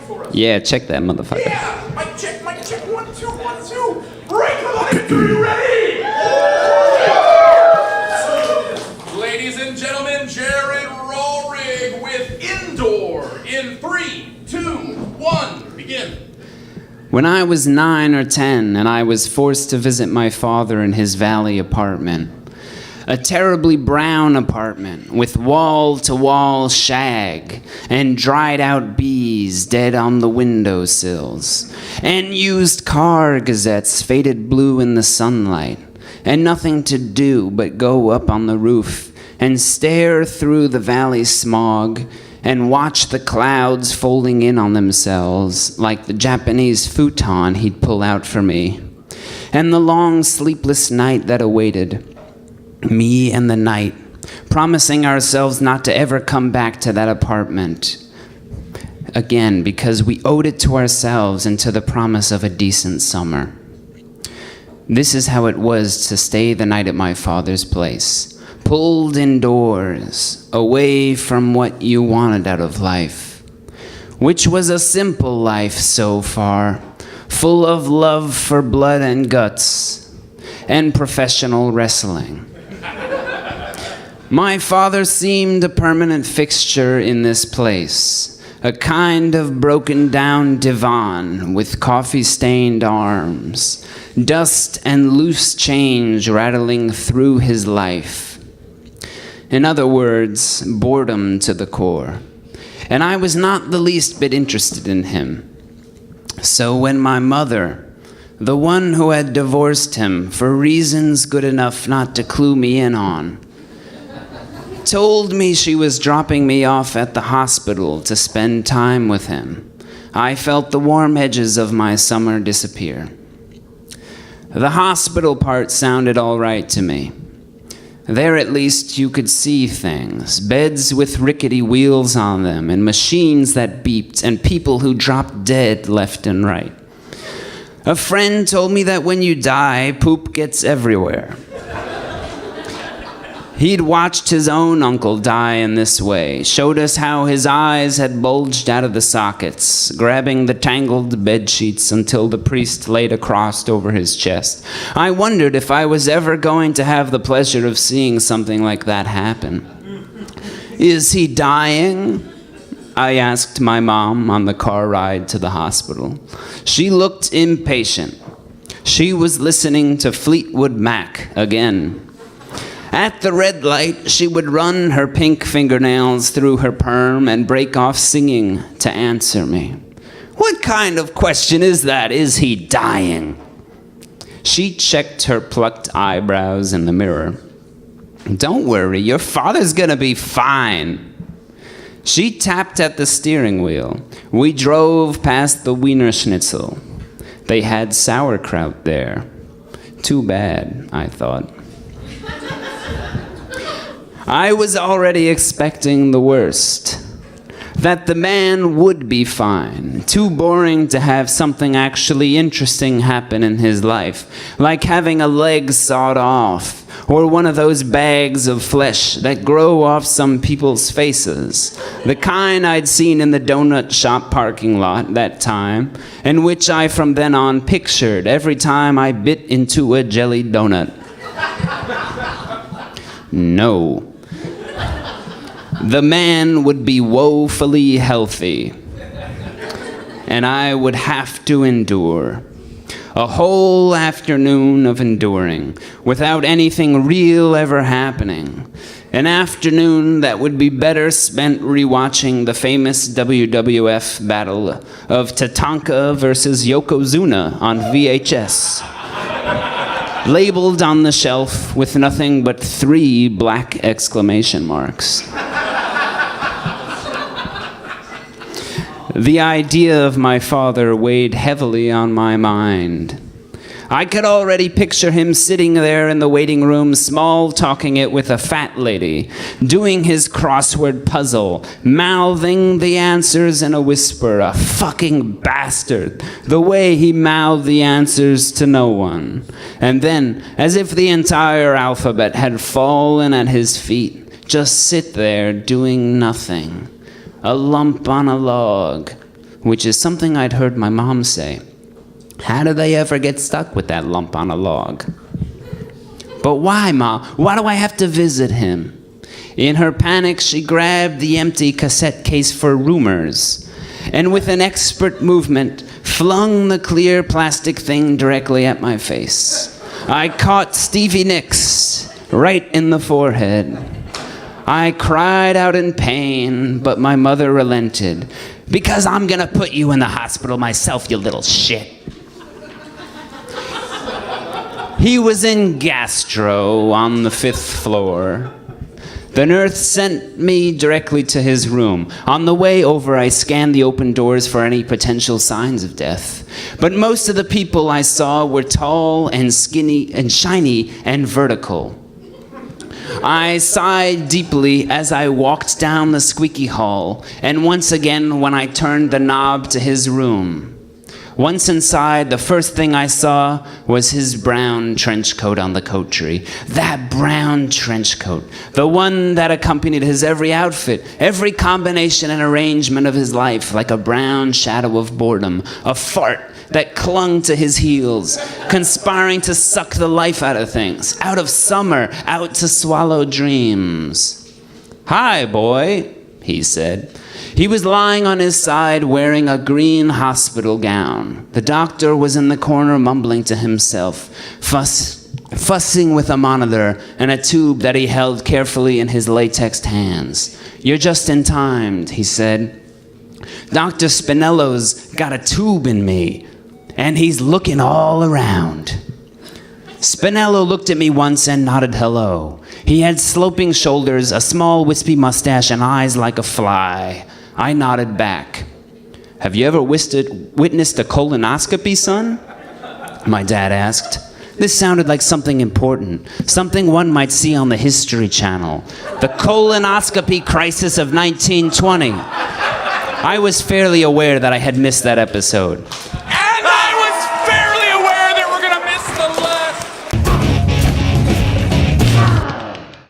for us. Yeah, check that motherfucker. Yeah, mic check, 1, 2, 1, 2. Break the light, are you ready? Ladies and gentlemen, Jared Roehrig with Indoor in 3, 2, 1, begin. When I was 9 or 10 and I was forced to visit my father in his valley apartment, a terribly brown apartment with wall-to-wall shag and dried-out bees dead on the windowsills, and used car gazettes faded blue in the sunlight, and nothing to do but go up on the roof and stare through the valley smog and watch the clouds folding in on themselves like the Japanese futon he'd pull out for me, and the long sleepless night that awaited me and the night, promising ourselves not to ever come back to that apartment again because we owed it to ourselves and to the promise of a decent summer. This is how it was to stay the night at my father's place, pulled indoors, away from what you wanted out of life, which was a simple life so far, full of love for blood and guts and professional wrestling. My father seemed a permanent fixture in this place, a kind of broken-down divan with coffee-stained arms, dust and loose change rattling through his life. In other words, boredom to the core. And I was not the least bit interested in him. So when my mother, the one who had divorced him for reasons good enough not to clue me in on, told me she was dropping me off at the hospital to spend time with him, I felt the warm edges of my summer disappear. The hospital part sounded all right to me. There at least you could see things, beds with rickety wheels on them, and machines that beeped, and people who dropped dead left and right. A friend told me that when you die, poop gets everywhere. He'd watched his own uncle die in this way, showed us how his eyes had bulged out of the sockets, grabbing the tangled bed sheets until the priest laid a cross over his chest. I wondered if I was ever going to have the pleasure of seeing something like that happen. Is he dying? I asked my mom on the car ride to the hospital. She looked impatient. She was listening to Fleetwood Mac again. At the red light, she would run her pink fingernails through her perm and break off singing to answer me. What kind of question is that? Is he dying? She checked her plucked eyebrows in the mirror. Don't worry, your father's gonna be fine. She tapped at the steering wheel. We drove past the Wiener Schnitzel. They had sauerkraut there. Too bad, I thought. I was already expecting the worst. That the man would be fine. Too boring to have something actually interesting happen in his life. Like having a leg sawed off. Or one of those bags of flesh that grow off some people's faces. The kind I'd seen in the donut shop parking lot that time. And which I from then on pictured every time I bit into a jelly donut. No. The man would be woefully healthy, and I would have to endure. A whole afternoon of enduring, without anything real ever happening. An afternoon that would be better spent rewatching the famous WWF battle of Tatanka versus Yokozuna on VHS. Labeled on the shelf with nothing but 3 black exclamation marks. The idea of my father weighed heavily on my mind. I could already picture him sitting there in the waiting room, small-talking it with a fat lady, doing his crossword puzzle, mouthing the answers in a whisper, a fucking bastard, the way he mouthed the answers to no one. And then, as if the entire alphabet had fallen at his feet, just sit there doing nothing. A lump on a log, which is something I'd heard my mom say. How do they ever get stuck with that lump on a log? But why, Ma? Why do I have to visit him? In her panic, she grabbed the empty cassette case for rumors, and with an expert movement, flung the clear plastic thing directly at my face. I caught Stevie Nicks right in the forehead. I cried out in pain, but my mother relented. Because I'm gonna put you in the hospital myself, you little shit. He was in gastro on the 5th floor. The nurse sent me directly to his room. On the way over, I scanned the open doors for any potential signs of death. But most of the people I saw were tall and skinny and shiny and vertical. I sighed deeply as I walked down the squeaky hall, and once again when I turned the knob to his room. Once inside, the first thing I saw was his brown trench coat on the coat tree. That brown trench coat, the one that accompanied his every outfit, every combination and arrangement of his life, like a brown shadow of boredom, a fart that clung to his heels, conspiring to suck the life out of things, out of summer, out to swallow dreams. "Hi, boy," he said. He was lying on his side wearing a green hospital gown. The doctor was in the corner mumbling to himself, fussing with a monitor and a tube that he held carefully in his latexed hands. "You're just in time," he said. "Dr. Spinello's got a tube in me, and he's looking all around." Spinello looked at me once and nodded hello. He had sloping shoulders, a small wispy mustache, and eyes like a fly. I nodded back. "Have you ever witnessed a colonoscopy, son?" my dad asked. This sounded like something important, something one might see on the History Channel. The colonoscopy crisis of 1920. I was fairly aware that I had missed that episode.